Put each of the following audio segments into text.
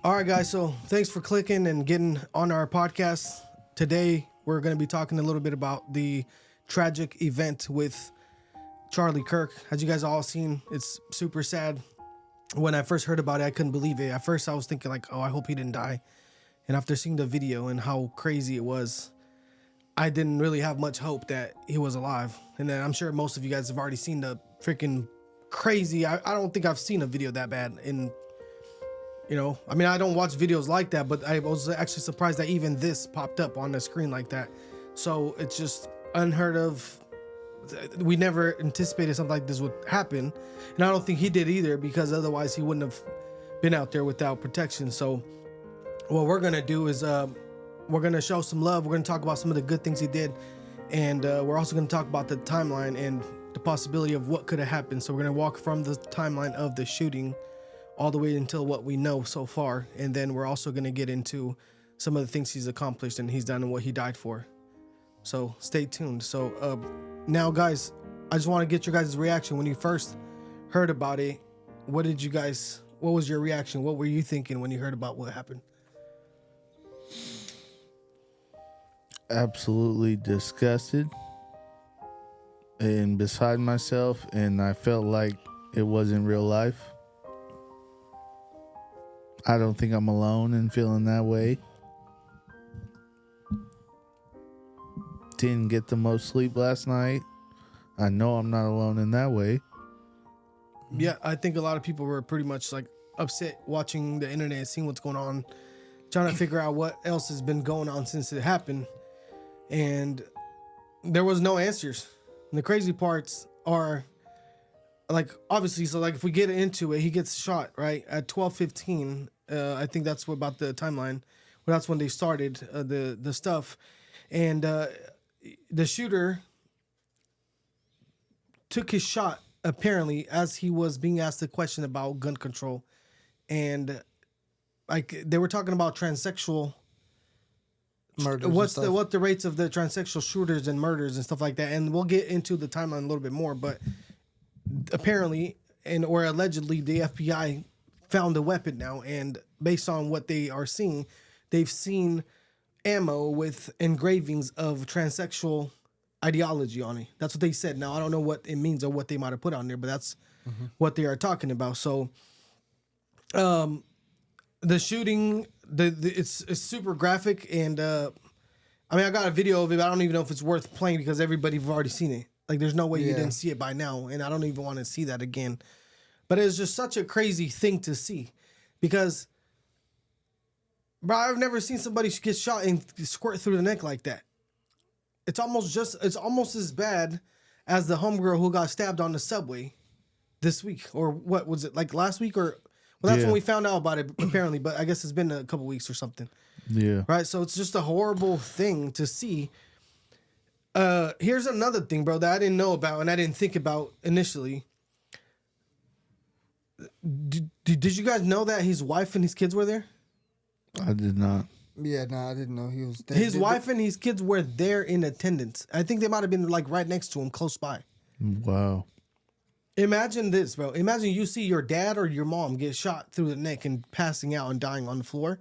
All right, guys. So thanks for clicking and getting on our podcast. Today, we're going to be talking a little bit about the tragic event with Charlie Kirk. As you guys all seen, it's super sad. When I first heard about it, I couldn't believe it. At first, I was thinking like, oh, I hope he didn't die. And after seeing the video and how crazy it was, I didn't really have much hope that he was alive. And then I'm sure most of you guys have already seen the freaking crazy. I don't think I've seen a video that bad in, I mean, I don't watch videos like that, but I was actually surprised that even this popped up on the screen like that. So it's just unheard of. We never anticipated something like this would happen. And I don't think he did either, because otherwise he wouldn't have been out there without protection. So what we're going to do is we're going to show some love. We're going to talk about some of the good things he did. And we're also going to talk about the timeline and the possibility of what could have happened. So we're going to walk from the timeline of the shooting all the way until what we know so far. And then we're also going to get into some of the things he's accomplished and he's done and what he died for. So stay tuned. So now, guys, I just want to get your guys' reaction. When you first heard about it, what was your reaction? What were you thinking when you heard about what happened? Absolutely disgusted and beside myself, and I felt like it wasn't real life. I don't think I'm alone in feeling that way. Didn't get the most sleep last night. I know I'm not alone in that way. Yeah, I think a lot of people were pretty much like upset watching the internet, seeing what's going on, trying to figure out what else has been going on since it happened. And there was no answers. And the crazy parts are, like, obviously, so like if we get into it, he gets shot right at 12:15. I think that's what about the timeline. Well, that's when they started the stuff, and the shooter took his shot apparently as he was being asked a question about gun control, and like they were talking about transsexual Murders. What the rates of the transsexual shooters and murders and stuff like that, and we'll get into the timeline a little bit more. But apparently, or allegedly, the FBI found a weapon now, and based on what they are seeing, they've seen ammo with engravings of transsexual ideology on it. That's what they said. Now I don't know what it means or what they might have put on there, but that's what they are talking about. So the shooting, it's super graphic, and I mean, I got a video of it, but I don't even know if it's worth playing because everybody's already seen it. Like, there's no way you didn't see it by now, and I don't even want to see that again. But it's just such a crazy thing to see, because, bro, I've never seen somebody get shot and squirt through the neck like that. It's almost as bad as the homegirl who got stabbed on the subway this week, or what was it, like last week, or well, that's when we found out about it apparently. But I guess it's been a couple weeks or something. Yeah. Right. So it's just a horrible thing to see. Here's another thing, bro, that I didn't know about and I didn't think about initially. Did you guys know that his wife and his kids were there? I did not. Yeah, no, I didn't know he was there. His wife and his kids were there in attendance. I think they might have been like right next to him, close by. Wow. Imagine this, bro. Imagine you see your dad or your mom get shot through the neck and passing out and dying on the floor.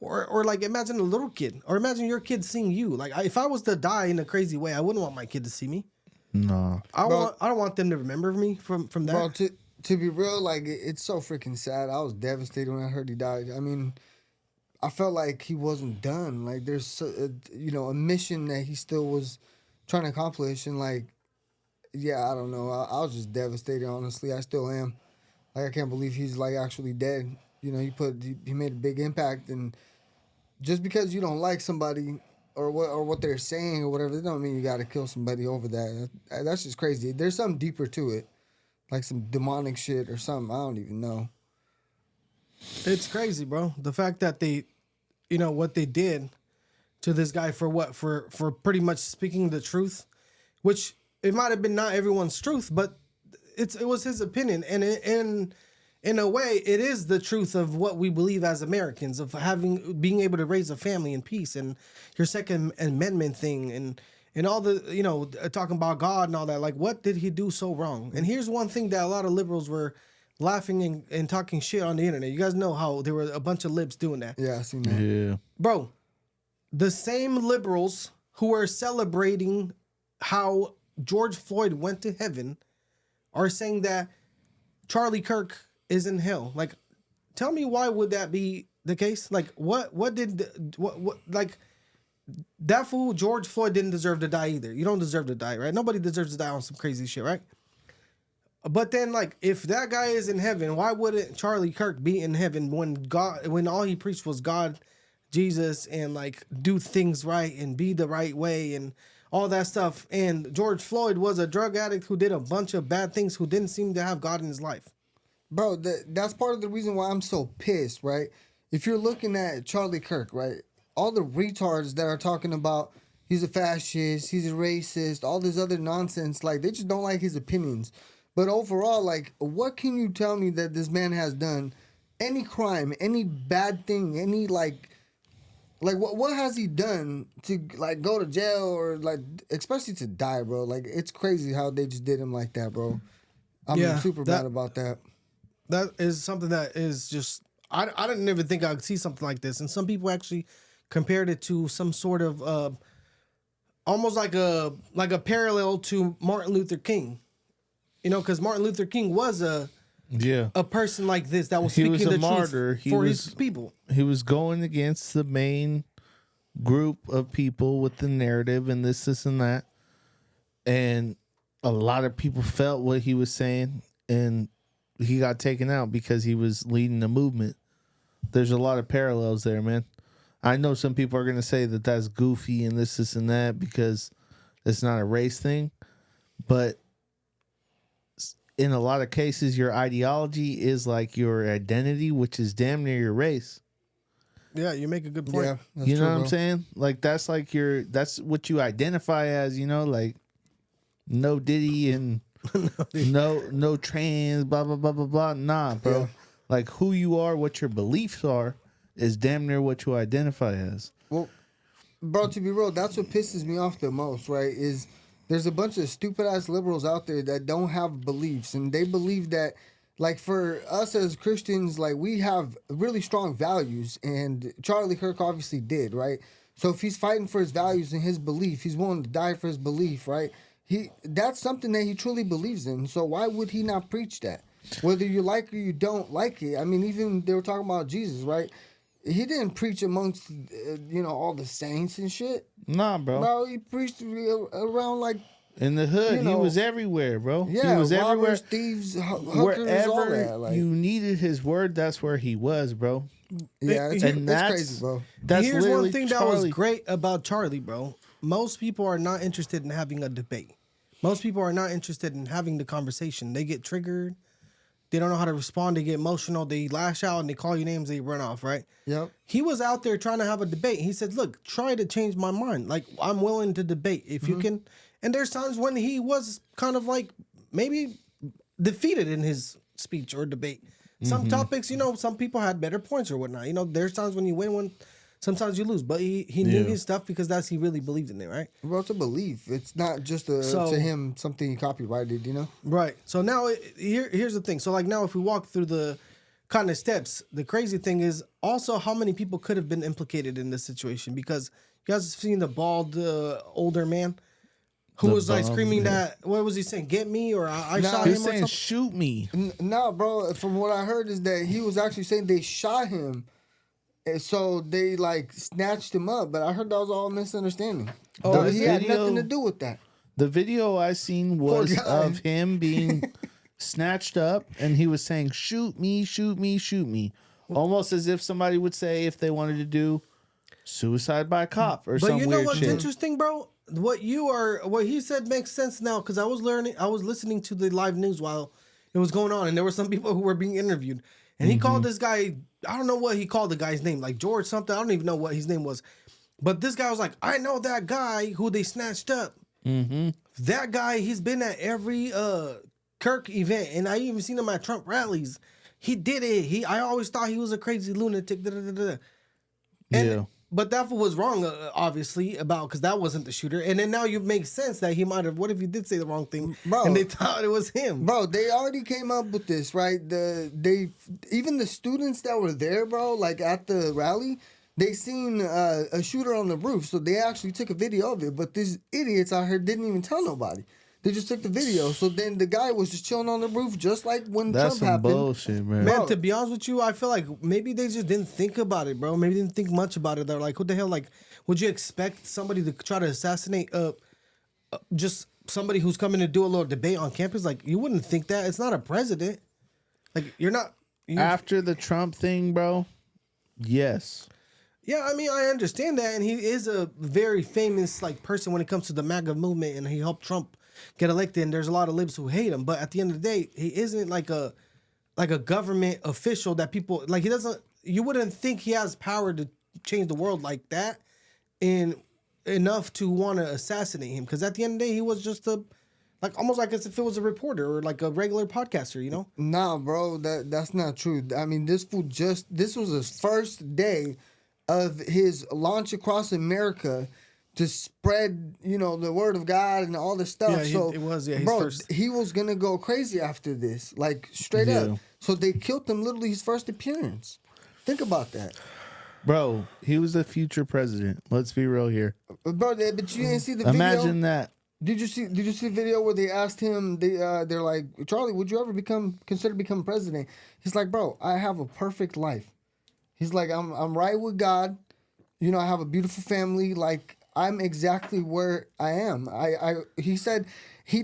Or like imagine a little kid. Or imagine your kid seeing you. Like if I was to die in a crazy way, I wouldn't want my kid to see me. No. I don't want them to remember me from that. Bro, to be real, like, it's so freaking sad. I was devastated when I heard he died. I mean, I felt like he wasn't done. Like, there's a mission that he still was trying to accomplish, and like, yeah, I don't know. I was just devastated, honestly. I still am. Like, I can't believe he's like actually dead. You know, he made a big impact, and just because you don't like somebody or what they're saying or whatever, that don't mean you got to kill somebody over that. That's just crazy. There's something deeper to it, like some demonic shit or something. I don't even know. It's crazy, bro. The fact that they, what they did to this guy for pretty much speaking the truth, which it might have been not everyone's truth, but it was his opinion, and in a way, it is the truth of what we believe as Americans, of being able to raise a family in peace, and your Second Amendment thing, and all the talking about God and all that. Like, what did he do so wrong? And here's one thing that a lot of liberals were laughing and talking shit on the internet. You guys know how there were a bunch of libs doing that. Yeah, I seen that. Yeah. Bro, the same liberals who are celebrating how George Floyd went to heaven are saying that Charlie Kirk is in hell. Like, tell me, why would that be the case? Like, what like, that fool George Floyd didn't deserve to die either. You don't deserve to die, right? Nobody deserves to die on some crazy shit, right? But then, like, if that guy is in heaven, why wouldn't Charlie Kirk be in heaven when all he preached was God, Jesus, and like do things right and be the right way and all that stuff? And George Floyd was a drug addict who did a bunch of bad things, who didn't seem to have God in his life. Bro, that's part of the reason why I'm so pissed, right? If you're looking at Charlie Kirk, right? All the retards that are talking about he's a fascist, he's a racist, all this other nonsense, like, they just don't like his opinions. But overall, like, what can you tell me that this man has done? Any crime, any bad thing, any, like what has he done to, like, go to jail or, like, especially to die, bro? Like, it's crazy how they just did him like that, bro. I'm super mad about that. That is something that is just, I didn't even think I could see something like this. And some people actually compared it to some sort of almost like a parallel to Martin Luther King. You know, because Martin Luther King was a person like this that was speaking the martyr. Truth for his people. He was going against the main group of people with the narrative and this and that. And a lot of people felt what he was saying, and he got taken out because he was leading the movement. There's a lot of parallels there, man. I know some people are going to say that that's goofy and this and that because it's not a race thing. But in a lot of cases, your ideology is like your identity, which is damn near your race. Yeah, you make a good point. Yeah, that's you know true, what I'm bro. saying? Like, that's like that's what you identify as, you know, like no Diddy and no trans, blah, blah, blah, blah, blah. Nah, bro. Yeah. Like, who you are, what your beliefs are, is damn near what you identify as. Well, bro, to be real, that's what pisses me off the most, right? Is there's a bunch of stupid ass liberals out there that don't have beliefs, and they believe that, like, for us as Christians, like, we have really strong values, and Charlie Kirk obviously did, right? So if he's fighting for his values and his belief, he's willing to die for his belief, right? That's something that he truly believes in. So why would he not preach that? Whether you like or you don't like it. I mean, even they were talking about Jesus, right? He didn't preach amongst, all the saints and shit. Nah, bro. Bro, he preached around, like, in the hood, he was everywhere, bro. Yeah, he was robbers, everywhere. thieves, hookers, Wherever all that. Like, you needed his word, that's where he was, bro. yeah, it's crazy, bro. That's Here's literally one thing Charlie. that was great about Charlie, bro. Most people are not interested in having a debate. Most people are not interested in having the conversation. They get triggered. They don't know how to respond. They get emotional. They lash out and they call you names. They run off, right? Yep. He was out there trying to have a debate. He said, look, try to change my mind. Like, I'm willing to debate if you can. And there's times when he was kind of like maybe defeated in his speech or debate. Some topics, some people had better points or whatnot. There's times when you win, sometimes you lose. But he knew his stuff because he really believed in it, right? Well, it's a belief. It's not just to him something he copyrighted, Right. So now here's the thing. So like now if we walk through the kind of steps, the crazy thing is also how many people could have been implicated in this situation, because you guys have seen the bald older man who was like screaming that, what was he saying? Get me, or I shot him He's or saying something? shoot me. No, bro. From what I heard is that he was actually saying they shot him. And so they like snatched him up, but I heard that was all a misunderstanding. Oh, He had nothing to do with that. The video I seen was of him being snatched up, and he was saying, shoot me, shoot me, shoot me. Almost as if somebody would say if they wanted to do suicide by cop or some weird shit. But you know what's interesting, bro? What he said makes sense now, because I was listening to the live news while it was going on, and there were some people who were being interviewed. And he called this guy, I don't know what he called the guy's name, like George something. I don't even know what his name was. But this guy was like, I know that guy who they snatched up. Mm-hmm. That guy, he's been at every Kirk event, and I even seen him at Trump rallies. He did it. I always thought he was a crazy lunatic. Da, da, da, da. And, But that fool was wrong, obviously, about because that wasn't the shooter. And then now you make sense that he might have. What if he did say the wrong thing, Bro. and they thought it was him? Bro, they already came up with this, right? Even the students that were there, bro, like at the rally, they seen a shooter on the roof, so they actually took a video of it. But these idiots out here didn't even tell nobody. They just took the video. So then the guy was just chilling on the roof, just like when That's Trump some happened. bullshit, man. Man, Bro. to be honest with you, I feel like maybe they just didn't think about it, bro. Maybe they didn't think much about it. They're like, what the hell? Like, would you expect somebody to try to assassinate just somebody who's coming to do a little debate on campus? Like, you wouldn't think that. It's not a president. Like, you're not. After the Trump thing, bro, yes. Yeah, I mean, I understand that. And he is a very famous, like, person when it comes to the MAGA movement. And he helped Trump get elected. And there's a lot of libs who hate him. But at the end of the day, he isn't like a government official that people like. He doesn't. You wouldn't think he has power to change the world like that, and enough to want to assassinate him. Because at the end of the day, he was just almost like as if it was a reporter or like a regular podcaster. You know? Nah, bro, that's not true. I mean, this was his first day of his launch across America to spread, the word of God and all this stuff. Yeah, it was. Yeah, his first. He was gonna go crazy after this, like straight up. So they killed him literally his first appearance. Think about that, Bro, he was the future president. Let's be real here. bro. But you didn't see the video. Imagine that. Did you see the video where they asked him? They're like, Charlie, would you ever consider becoming president? He's like, bro, I have a perfect life. He's like, I'm right with God. I have a beautiful family. Like, I'm exactly where I am. He said he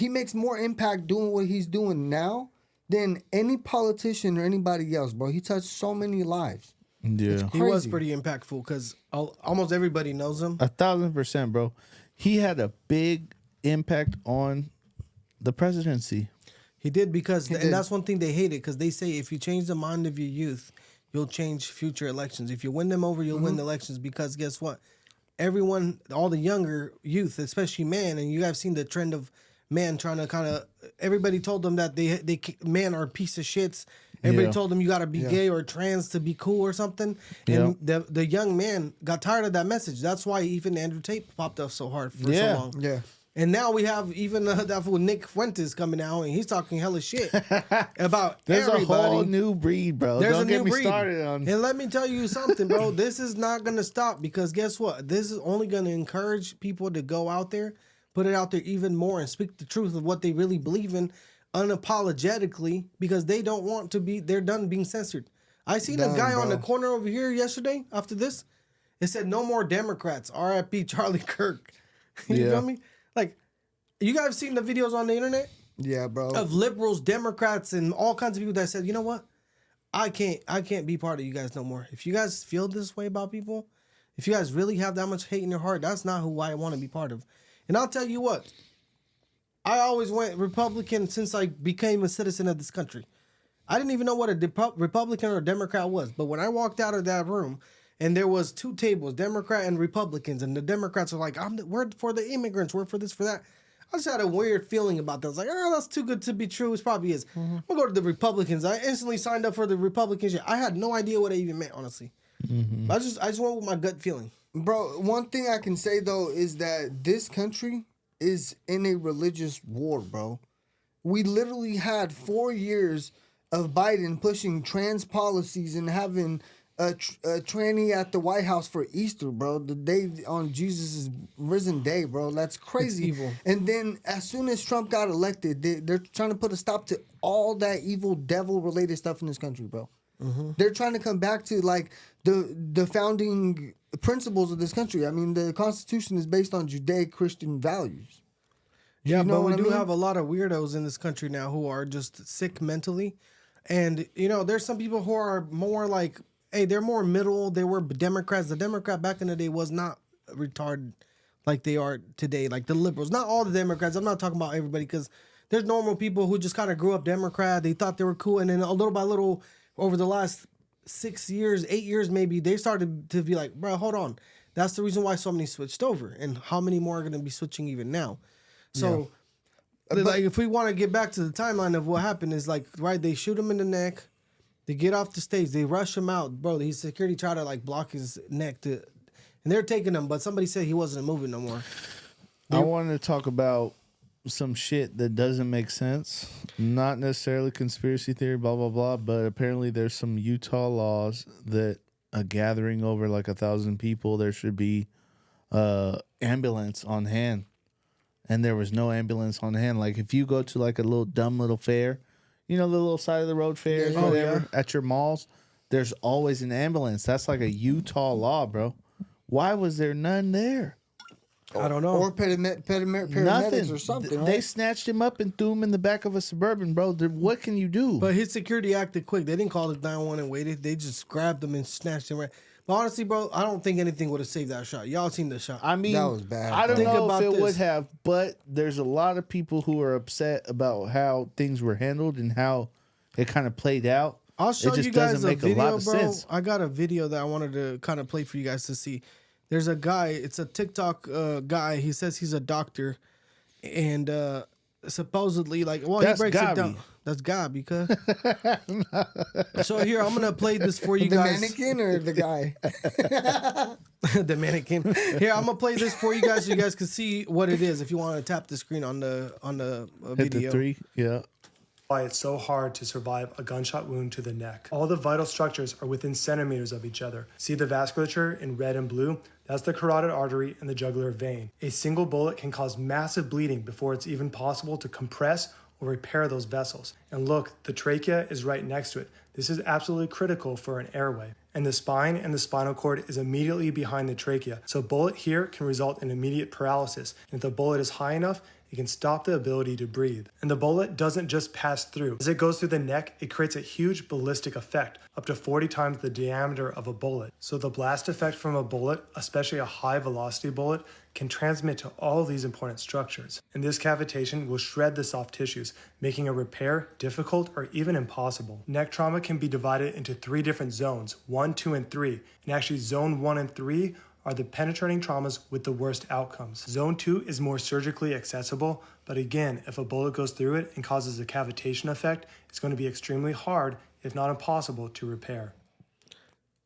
makes more impact doing what he's doing now than any politician or anybody else, bro. He touched so many lives. Yeah. He was pretty impactful because almost everybody knows him. 1,000%, bro. He had a big impact on the presidency. He did and that's one thing they hated because they say if you change the mind of your youth, you'll change future elections. If you win them over, you'll win the elections because guess what? Everyone, all the younger youth, especially men, and you have seen the trend of men trying to kind of. Everybody told them that they men are a piece of shits. Everybody told them you got to be gay or trans to be cool or something. And the young man got tired of that message. That's why even Andrew Tate popped up so hard for so long. Yeah. And now we have even that fool Nick Fuentes coming out, and he's talking hella shit about There's everybody. a whole new breed, bro. There's Don't a get new me breed. started on. And let me tell you something, bro. This is not going to stop because guess what? This is only going to encourage people to go out there, put it out there even more, and speak the truth of what they really believe in unapologetically because they don't want to be, they're done being censored. I seen a guy on the corner over here yesterday after this. It said, no more Democrats. RIP Charlie Kirk. You feel me? Like, you guys seen the videos on the internet? Yeah, bro. Of liberals, Democrats, and all kinds of people that said, you know what? I can't be part of you guys no more. If you guys feel this way about people, if you guys really have that much hate in your heart, that's not who I want to be part of. And I'll tell you what, I always went Republican since I became a citizen of this country. I didn't even know what a Republican or a Democrat was. But when I walked out of that room and there was two tables, Democrat and Republicans, and the Democrats are like, we're for the immigrants, we're for this, for that. I just had a weird feeling about that. I was like, that's too good to be true. It probably is. I'm going to go to the Republicans. I instantly signed up for the Republicans. I had no idea what it even meant, honestly. I just went with my gut feeling. Bro, one thing I can say, though, is that this country is in a religious war, bro. We literally had 4 years of Biden pushing trans policies and having a tranny at the White House for Easter, bro. The day on Jesus' risen day, bro. That's crazy. It's evil. And then as soon as Trump got elected, they're trying to put a stop to all that evil devil-related stuff in this country, bro. They're trying to come back to like the founding principles of this country. I mean, the Constitution is based on Judeo-Christian values. Yeah, but we do mean? have a lot of weirdos in this country now who are just sick mentally. And, there's some people who are more like, hey, they're more middle. They were Democrats. The Democrat back in the day was not retarded like they are today, like the liberals. Not all the Democrats. I'm not talking about everybody because there's normal people who just kind of grew up Democrat. They thought they were cool. And then a little by little, over the last 6 years, 8 years maybe, they started to be like, bro, hold on. That's the reason why so many switched over. And how many more are going to be switching even now? So, like, if we want to get back to the timeline of what happened is like, right, they shoot him in the neck. They get off the stage. They rush him out, bro. His security tried to like block his neck and they're taking him. But somebody said he wasn't moving no more. I wanted to talk about some shit that doesn't make sense. Not necessarily conspiracy theory, blah, blah, blah. But apparently there's some Utah laws that a gathering over like 1,000 people, there should be ambulance on hand. And there was no ambulance on hand. Like if you go to like a little dumb little fair, you know, the little side of the road fairs, whatever, at your malls, there's always an ambulance. That's like a Utah law, bro. Why was there none there? I don't know. Or paramedics or something. They Right? snatched him up and threw him in the back of a Suburban, bro. What can you do? But his security acted quick. They didn't call the 911 and waited. They just grabbed him and snatched him. Right. But honestly, bro, I don't think anything would have saved that shot. Y'all seen the shot. I mean, That was bad, I don't Think know about if it this. would have, but there's a lot of people who are upset about how things were handled and how it kind of played out. I'll show it just you guys doesn't a make a lot video, of bro. sense. I got a video that I wanted to kind of play for you guys to see. There's a guy. It's a TikTok guy. He says he's a doctor, and supposedly, like, well, That's he breaks Gabi. it down. That's Gabi, cuz. So here, I'm gonna play this for you The guys. mannequin or the guy? The mannequin. Here, I'm gonna play this for you guys so you guys can see what it is. If you want to tap the screen on the Hit video. the 3, yeah. Why it's so hard to survive a gunshot wound to the neck. All the vital structures are within centimeters of each other. See the vasculature in red and blue? That's the carotid artery and the jugular vein. A single bullet can cause massive bleeding before it's even possible to compress or repair those vessels. And look, the trachea is right next to it. This is absolutely critical for an airway. And the spine and the spinal cord is immediately behind the trachea. So a bullet here can result in immediate paralysis. And if the bullet is high enough, it can stop the ability to breathe. And the bullet doesn't just pass through. As it goes through the neck, it creates a huge ballistic effect, up to 40 times the diameter of a bullet. So the blast effect from a bullet, especially a high velocity bullet, can transmit to all these important structures. And this cavitation will shred the soft tissues, making a repair difficult or even impossible. Neck trauma can be divided into 3 different zones, 1, 2, and 3. And actually zone 1 and 3 are the penetrating traumas with the worst outcomes. Zone 2 is more surgically accessible, but again, if a bullet goes through it and causes a cavitation effect, it's going to be extremely hard, if not impossible, to repair.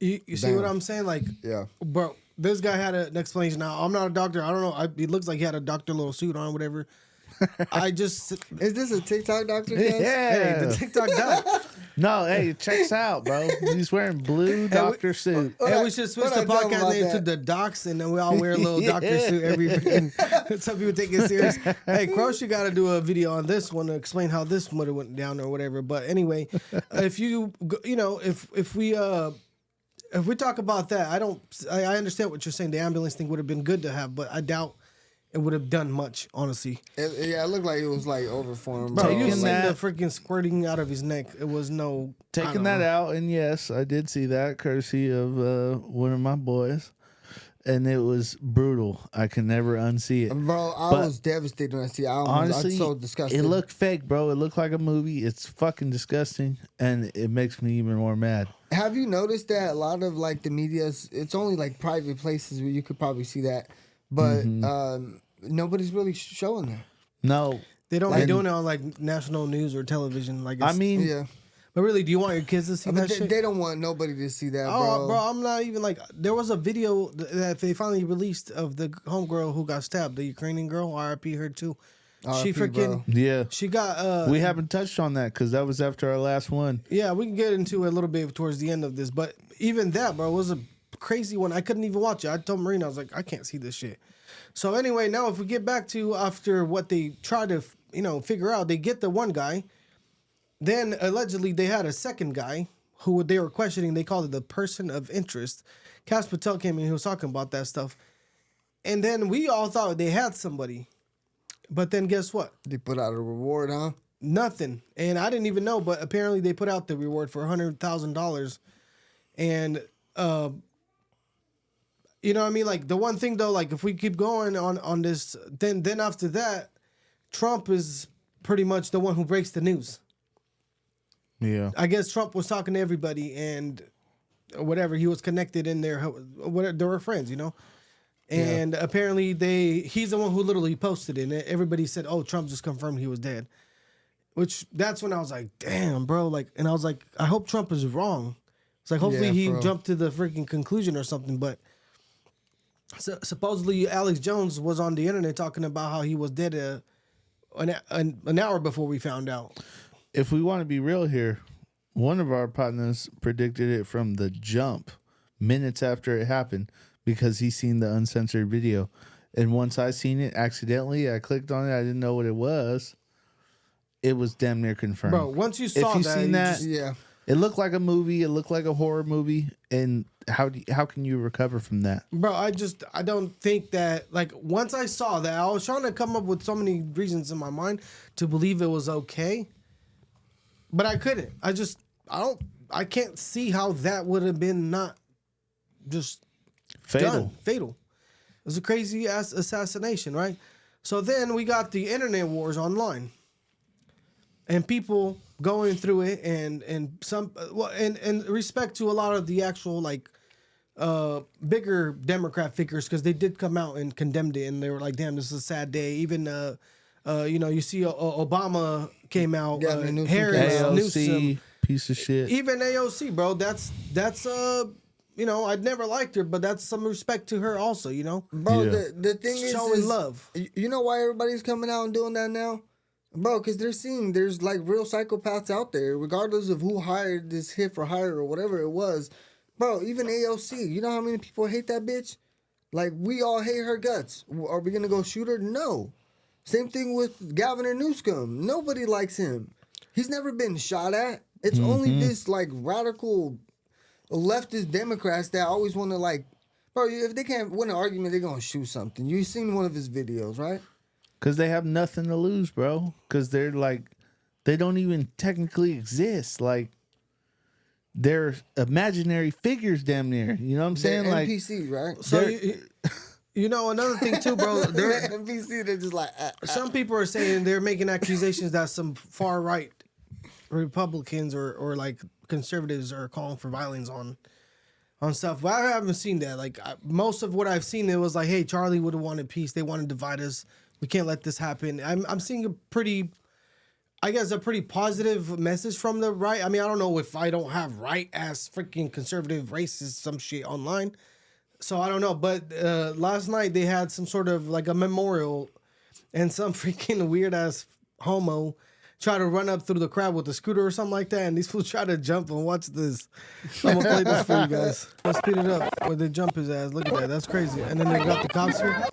You see what I'm saying? Like, Yeah. bro, this guy had an explanation. Now, I'm not a doctor. I don't know. He looks like he had a doctor little suit on, whatever. I just, Is this a TikTok doctor? Yeah. Guys? hey, the TikTok guy. No, hey, it checks out, bro. He's wearing blue doctor suit. And we should switch What the I tell him podcast about name to that? the Docs, and then we all wear a little doctor suit every. Some people take it serious. Hey, Cross, you got to do a video on this one to explain how this would have went down or whatever. But anyway, if if we talk about that, I understand what you're saying. The ambulance thing would have been good to have, but I doubt it would have done much, honestly. It looked like it was like over for him. Bro, Taking you seen that- the freaking squirting out of his neck. It was no I Taking don't that know. out, and yes, I did see that, courtesy of one of my boys. And it was brutal. I can never unsee it. Bro, I But was devastated when I see it. Honestly, I'm so disgusted. it looked fake, bro. It looked like a movie. It's fucking disgusting, and it makes me even more mad. Have you noticed that a lot of like the media's, it's only like private places where you could probably see that, but nobody's really showing that. No, They don't be doing it on like national news or television. Like, I mean, Yeah, but really, do you want your kids to see but that shit? they don't want nobody to see that, Oh, bro. bro, I'm not even like. There was a video that they finally released of the homegirl who got stabbed, the Ukrainian girl. R.I.P. her too. She R.I.P., freaking. bro. yeah. She got. We haven't touched on that because that was after our last one. Yeah, we can get into it a little bit towards the end of this, but even that, bro, was a crazy one. I couldn't even watch it. I told Marina, I was like, I can't see this shit. So anyway, now if we get back to after what they try to, figure out, they get the one guy. Then allegedly they had a second guy who they were questioning. They called it the person of interest. Cass Patel came in. He was talking about that stuff. And then we all thought they had somebody. But then guess what? They put out a reward, huh? Nothing. And I didn't even know, but apparently they put out the reward for $100,000. And, you know what I mean? Like the one thing though, like if we keep going on this, then after that, Trump is pretty much the one who breaks the news. Yeah. I guess Trump was talking to everybody and whatever, he was connected in there. Whatever, they were friends, And apparently he's the one who literally posted it. And everybody said, oh, Trump just confirmed he was dead. which that's when I was like, damn, bro. Like, and I was like, I hope Trump is wrong. It's like, hopefully Yeah, he bro. jumped to the freaking conclusion or something. But supposedly Alex Jones was on the internet talking about how he was dead an hour before we found out. If we want to be real here, one of our partners predicted it from the jump, minutes after it happened, because he seen the uncensored video. And once I seen it accidentally, I clicked on it. I didn't know what it was. It was damn near confirmed. Bro, once you saw if you that, seen you that, just- Yeah. it looked like a movie. It looked like a horror movie. And how can you recover from that? bro, I don't think that, like, once I saw that, I was trying to come up with so many reasons in my mind to believe it was okay, but I couldn't. I can't see how that would have been not just Fatal. done. Fatal. It was a crazy ass assassination, right? So then we got the internet wars online, and people going through it, and some and respect to a lot of the actual like bigger Democrat figures, because they did come out and condemned it, and they were like, "Damn, this is a sad day." Even you see Obama came out, Gavin Newsom Harris, came out. Newsom, AOC, piece of shit. even AOC, bro. That's I'd never liked her, but that's some respect to her also, Bro, Yeah. the thing is showing love. You know why everybody's coming out and doing that now? Bro, because they're seeing there's like real psychopaths out there, regardless of who hired this hit for hire or whatever it was. Bro, even AOC, you know how many people hate that bitch? Like, we all hate her guts. Are we going to go shoot her? No. Same thing with Gavin Newsom. Nobody likes him. He's never been shot at. It's only this, like, radical leftist Democrats that always want to, like, bro, if they can't win an argument, they're going to shoot something. You've seen one of his videos, right? Because they have nothing to lose, bro. Because they're like, they don't even technically exist. Like, they're imaginary figures, damn near. You know what I'm saying? They're Like, NPCs, right? So another thing too, bro. They're NPC, they're just like, Some people are saying they're making accusations that some far right Republicans or like conservatives are calling for violence on stuff. But I haven't seen that. Like, most of what I've seen, it was like, hey, Charlie would have wanted peace. They want to divide us. We can't let this happen. I'm seeing a pretty positive message from the right. I mean, I don't know if I don't have right ass freaking conservative racist some shit online. So I don't know. But last night they had some sort of like a memorial, and some freaking weird ass homo try to run up through the crowd with a scooter or something like that, and these fools try to jump and watch this. I'm gonna play this for you guys. Let's speed it up where they jump his ass. Look at that. That's crazy. And then they got the cops here.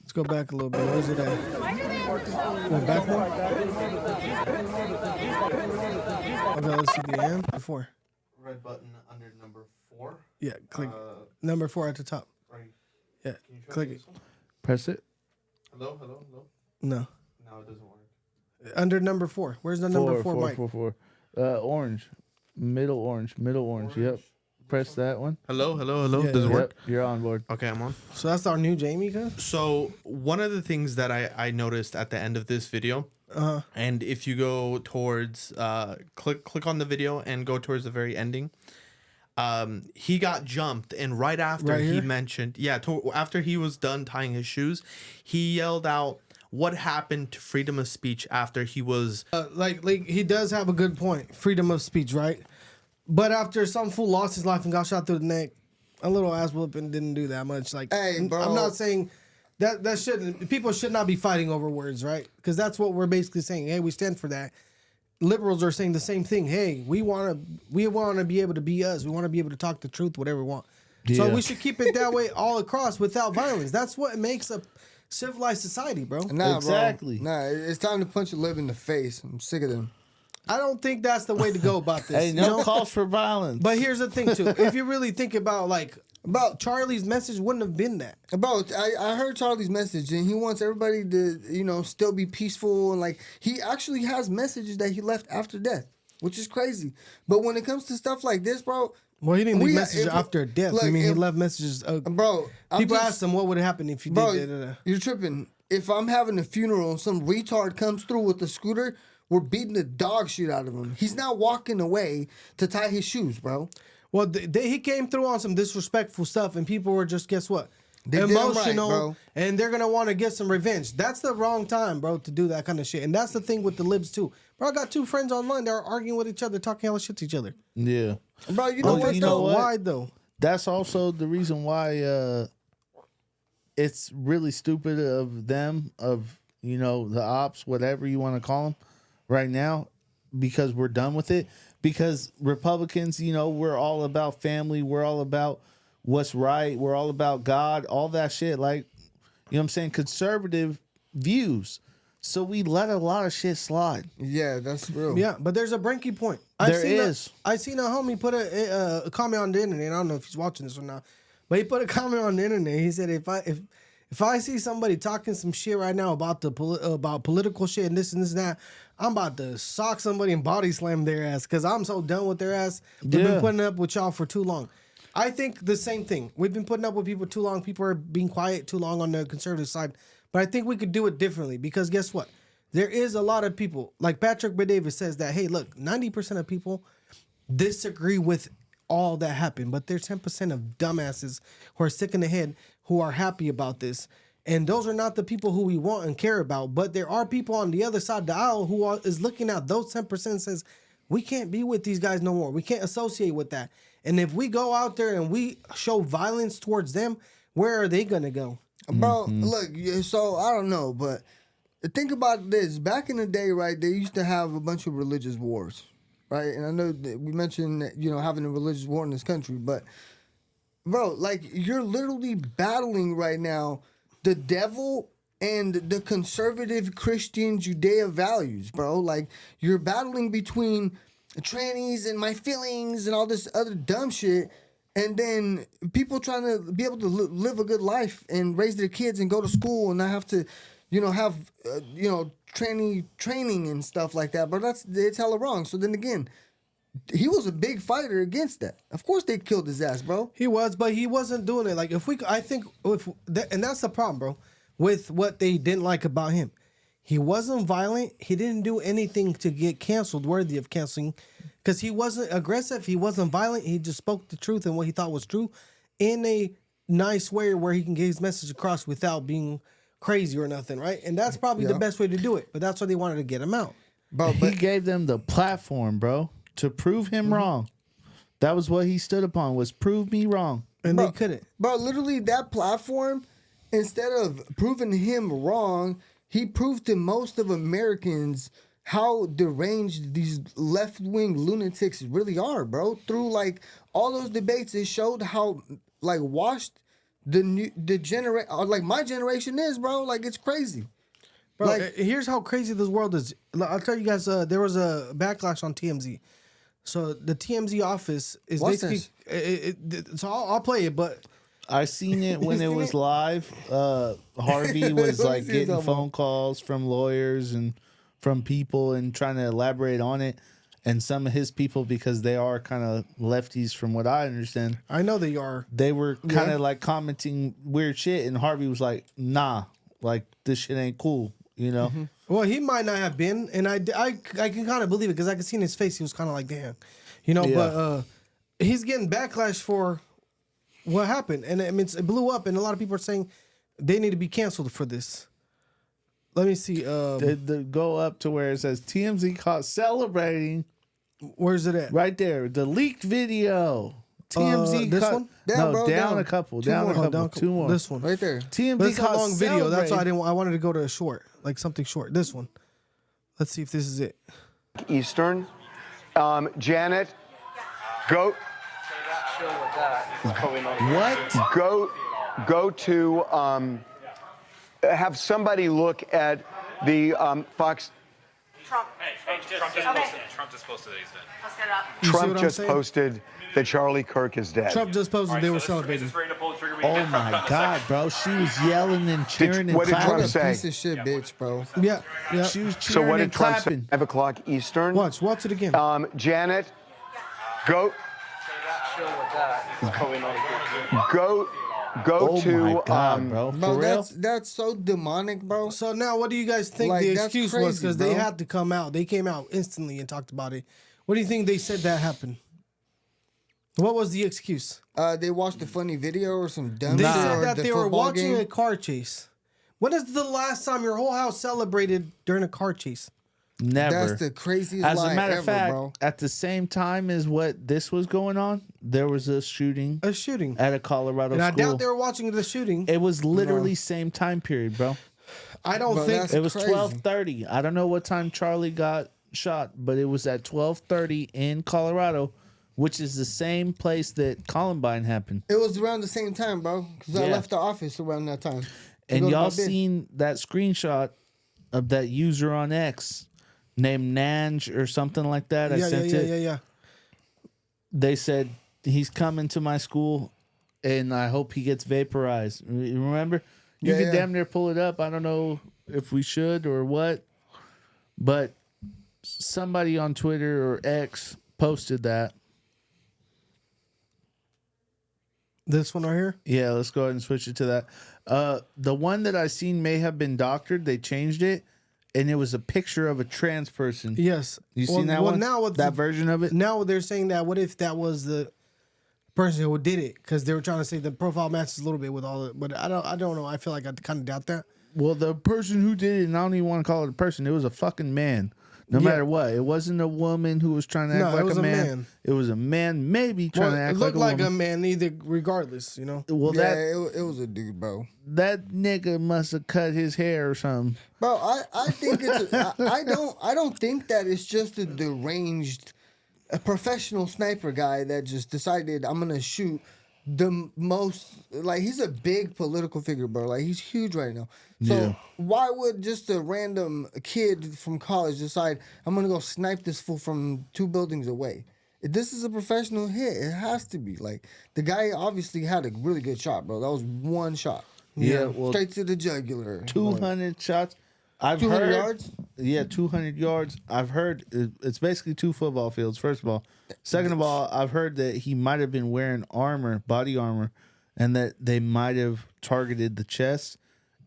Let's go back a little bit. Where's it at? Go back more? Okay, let's see the end. Before. red button under number 4. Yeah, click number 4 at the top. Right. Yeah, click it. Press it. No, No, it doesn't work. under number 4. Where's the number 4 mic? 4. Orange. Middle orange. Yep. Press that one. Hello. Yeah, Does it yeah. work? Yep, you're on board. Okay, I'm on. So that's our new Jamie, guys. So one of the things that I noticed at the end of this video, and if you go towards click on the video and go towards the very ending, he got jumped, and right after Right he here? mentioned, after he was done tying his shoes, he yelled out, "What happened to freedom of speech?" After he was Like he does have a good point. Freedom of speech, right? But after some fool lost his life and got shot through the neck, a little ass whooping didn't do that much. Like, Hey, bro. I'm not saying that shouldn't. People should not be fighting over words, right? Because that's what we're basically saying. Hey, we stand for that. Liberals are saying the same thing. Hey, we want to be able to be us. We want to be able to talk the truth, whatever we want. So Yeah. we should keep it that way all across without violence. That's what makes a civilized society, bro. nah, Exactly. bro. Nah, it's time to punch a lib in the face. I'm sick of them. I don't think that's the way to go about this. Hey, you no know? calls for violence. But here's the thing too. If you really think about Bro, Charlie's message wouldn't have been that. Bro, I heard Charlie's message, and he wants everybody to, still be peaceful, and like he actually has messages that he left after death, which is crazy. But when it comes to stuff like this, bro, Well, he didn't leave We- messages if- after death. look, I mean, he if- left messages. bro, I'm People just- asked him what would happen if you bro, did that. you're tripping. If I'm having a funeral and some retard comes through with a scooter, we're beating the dog shit out of him. He's not walking away to tie his shoes, bro. Well, he came through on some disrespectful stuff, and people were just, guess what? They damn right, emotional, bro. and they're gonna want to get some revenge. That's the wrong time, bro, to do that kind of shit. And that's the thing with the libs too. Bro, I got 2 friends online that are arguing with each other, talking hella shit to each other. Yeah. Bro, you know what? you know what? Why though? That's also the reason why it's really stupid of them, of, you know, the ops, whatever you want to call them right now, because we're done with it. Because Republicans, you know, we're all about family. We're all about what's right. We're all about God, all that shit. Like, you know what I'm saying? Conservative views. So we let a lot of shit slide. Yeah, that's real. Yeah, but there's a breaking point. I seen a homie put a comment on the internet. I don't know if he's watching this or not, but he put a comment on the internet. He said, if I see somebody talking some shit right now about about political shit and this and that, I'm about to sock somebody and body slam their ass because I'm so done with their ass. They've been putting up with y'all for too long. I think the same thing. We've been putting up with people too long. People are being quiet too long on the conservative side. But I think we could do it differently because guess what? There is a lot of people, like Patrick B-Davis says that, hey, look, 90% of people disagree with all that happened, but there's 10% of dumbasses who are sick in the head who are happy about this. And those are not the people who we want and care about. But there are people on the other side of the aisle who is looking at those 10% and says, we can't be with these guys no more. We can't associate with that. And if we go out there and we show violence towards them, where are they going to go? Bro, look, so I don't know, but think about this. Back in the day, right, they used to have a bunch of religious wars, right? And I know that we mentioned, you know, having a religious war in this country, but, bro, like, you're literally battling right now the devil and the conservative Christian Judea values, bro. Like, you're battling between trannies and my feelings and all this other dumb shit, and then people trying to be able to live a good life and raise their kids and go to school and not have to, you know, have, you know, tranny training and stuff like that. But it's hella wrong. So then again, he was a big fighter against that. Of course they killed his ass, bro. He was, but he wasn't doing it. Like, and that's the problem, bro, with what they didn't like about him. He wasn't violent. He didn't do anything to get canceled, worthy of canceling, because he wasn't aggressive. He wasn't violent. He just spoke the truth and what he thought was true in a nice way where he can get his message across without being crazy or nothing, right? And that's probably the best way to do it. But that's why they wanted to get him out. But he gave them the platform, bro, to prove him wrong. That was what he stood upon, was prove me wrong. And they couldn't. Bro, literally that platform, instead of proving him wrong, he proved to most of Americans how deranged these left-wing lunatics really are, bro. Through, like, all those debates, it showed how, like, washed like, my generation is, bro. Like, it's crazy. Bro, Like, here's how crazy this world is. I'll tell you guys, there was a backlash on TMZ. So the TMZ office is What's basically... so I'll play it, but... I seen it when it was live. Harvey was like getting phone calls from lawyers and from people and trying to elaborate on it. And some of his people, because they are kind of lefties from what I understand. I know they are. They were kind of like commenting weird shit. And Harvey was like, nah, like this shit ain't cool, you know? Mm-hmm. Well, he might not have been. And I can kind of believe it because I could see in his face he was kind of like, damn. You know, but he's getting backlash for what happened. And I mean, it blew up. And a lot of people are saying they need to be canceled for this. Let me see. Go up to where it says TMZ caught celebrating. Where's it at? Right there. The leaked video. TMZ this caught. one? Down, bro, down down. a couple. Two Down more. a couple. Down, Two more. This one. right there. TMZ But it's a caught long video. That's why celebrating. I wanted to go to a short, like something short. This one. Let's see if this is it. Eastern. Janet, go. What? Go to have somebody look at the Fox. Trump. Trump just posted that he's dead. Let's get it up. You see Trump what I'm just saying? posted that Charlie Kirk is dead. Trump just posted they were celebrating. Oh my God, bro. She was yelling and cheering and what did Trump clapping. say? Piece of shit, bitch, bro. Yeah, yeah. She was So cheering what and did Trump say? clapping. 5 o'clock Eastern. Watch it again. Janet, go. Go Oh to my God, bro. For Bro, real? that's so demonic, bro. So now, what do you guys think Like, the that's excuse was? crazy, Because they bro. had to come out. They came out instantly and talked about it. What do you think they said that happened? What was the excuse? They watched a funny video or some dumb They shit said or that the they were football watching game. a car chase. When is the last time your whole house celebrated during a car chase? Never. That's the craziest As lie a matter ever, of fact, bro. at the same time as what this was going on, there was a shooting A shooting. at a Colorado And I school. doubt they were watching the shooting. It was literally same time period, bro. I don't Bro, think that's It was crazy. 12:30. I don't know what time Charlie got shot, but it was at 12:30 in Colorado, which is the same place that Columbine happened. It was around the same time, bro. Because I Yeah. left the office around that time. to And go to my y'all bed. seen that screenshot of that user on X named Nanj or something like that? I sent it. yeah. They said he's coming to my school and I hope he gets vaporized. You remember? You Yeah, could yeah. damn near pull it up. I don't know if we should or what, but somebody on Twitter or X posted that. This one right here? Yeah, let's go ahead and switch it to that. The one that I seen may have been doctored. They changed it, and it was a picture of a trans person. Yes. You seen that one? Now with That version of it? Now they're saying that what if that was the person who did it? Because they were trying to say the profile matches a little bit with all it, but I don't know. I feel like I kind of doubt that. Well, the person who did it, and I don't even want to call it a person, it was a fucking man. No Yeah. matter what. It wasn't a woman who was trying to act No, it like was a a man. man. It was a man maybe trying Well, to it act looked like a like a woman. man either, regardless, you know. Well, Yeah, that it was a dude, bro. that nigga must have cut his hair or something. Bro, I think it's I don't think that it's just a deranged, a professional sniper guy that just decided I'm gonna shoot the most, like, he's a big political figure, bro. Like, he's huge right now. So Yeah. why would just a random kid from college decide I'm gonna go snipe this fool from 2 buildings away? If this is a professional hit, it has to be. Like, the guy obviously had a really good shot, bro. That was one shot. Yeah, well, Straight to the jugular. 200 shots. I've 200 heard, yards? Yeah, 200 yards. I've heard it's basically 2 football fields, first of all. Second of all, I've heard that he might have been wearing armor, body armor, and that they might have targeted the chest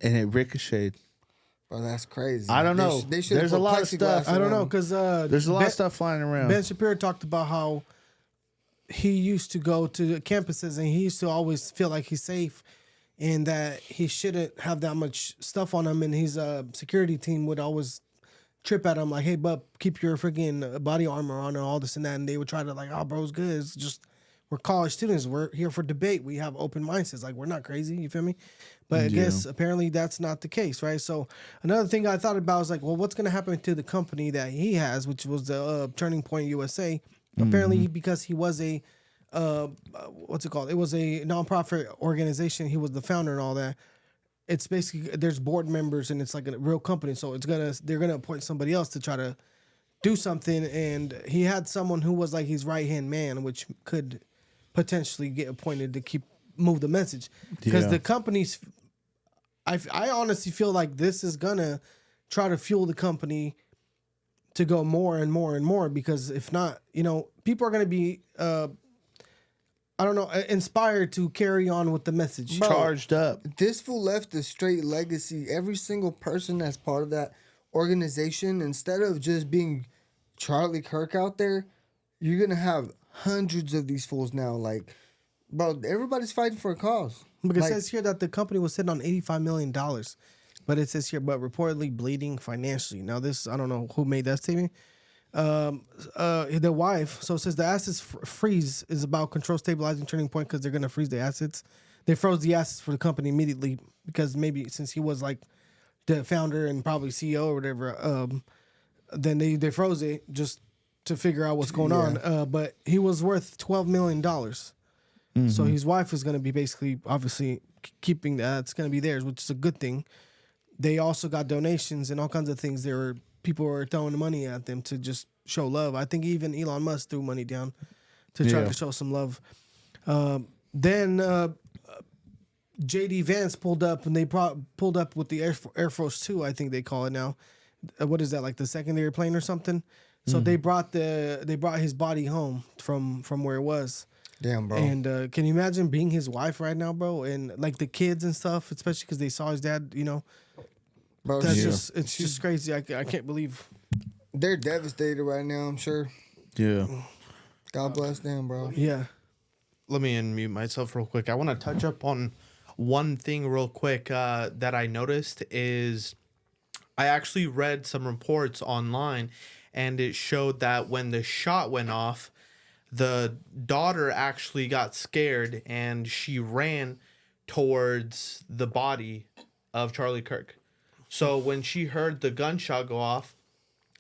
and it ricocheted. Bro, that's crazy. I don't know. They should've There's a put lot of plexiglass stuff. I don't know around. because There's a lot of stuff flying around. Ben Shapiro talked about how he used to go to campuses and he used to always feel like he's safe and that he shouldn't have that much stuff on him. And his security team would always trip at him like, "Hey, bub, keep your freaking body armor on and all this and that." And they would try to like, "Oh, bro, it's good. It's just we're college students. We're here for debate. We have open mindsets. Like, we're not crazy. You feel me?" But I guess apparently that's not the case, right? So another thing I thought about was like, well, what's going to happen to the company that he has, which was the Turning Point USA? Apparently, because he was a what's it called? It was a nonprofit organization. He was the founder and all that. It's basically there's board members and it's like a real company. So they're gonna appoint somebody else to try to do something. And he had someone who was like his right hand man, which could potentially get appointed to move the message because Yeah. the companies. I honestly feel like this is gonna try to fuel the company to go more and more and more because if not, people are gonna be inspired to carry on with the message. Bro, Charged up. This fool left a straight legacy. Every single person that's part of that organization, instead of just being Charlie Kirk out there, you're gonna have hundreds of these fools now. Like, bro, everybody's fighting for a cause. Because Like, it says here that the company was sitting on $85 million, but it says here, but reportedly bleeding financially. Now this, I don't know who made that statement. The wife, so it says the assets freeze is about control stabilizing Turning Point because they're going to freeze the assets. They froze the assets for the company immediately because maybe since he was like the founder and probably CEO or whatever, then they froze it just to figure out what's going on. But he was worth $12 million. So his wife is going to be basically, obviously, keeping that. It's going to be theirs, which is a good thing. They also got donations and all kinds of things. People were throwing money at them to just show love. I think even Elon Musk threw money down to try to show some love. Then JD Vance pulled up, and they pulled up with the Air Force 2, I think they call it now. What is that, like the secondary plane or something? So they brought his body home from where it was. damn, bro. And can you imagine being his wife right now, bro? And like the kids and stuff, especially because they saw his dad, Bro, That's it's just crazy. I can't believe. they're devastated right now, I'm sure. Yeah. God bless them, bro. Yeah. let me unmute myself real quick. I want to touch up on one thing real quick that I noticed is I actually read some reports online, and it showed that when the shot went off, the daughter actually got scared and she ran towards the body of Charlie Kirk. So when she heard the gunshot go off,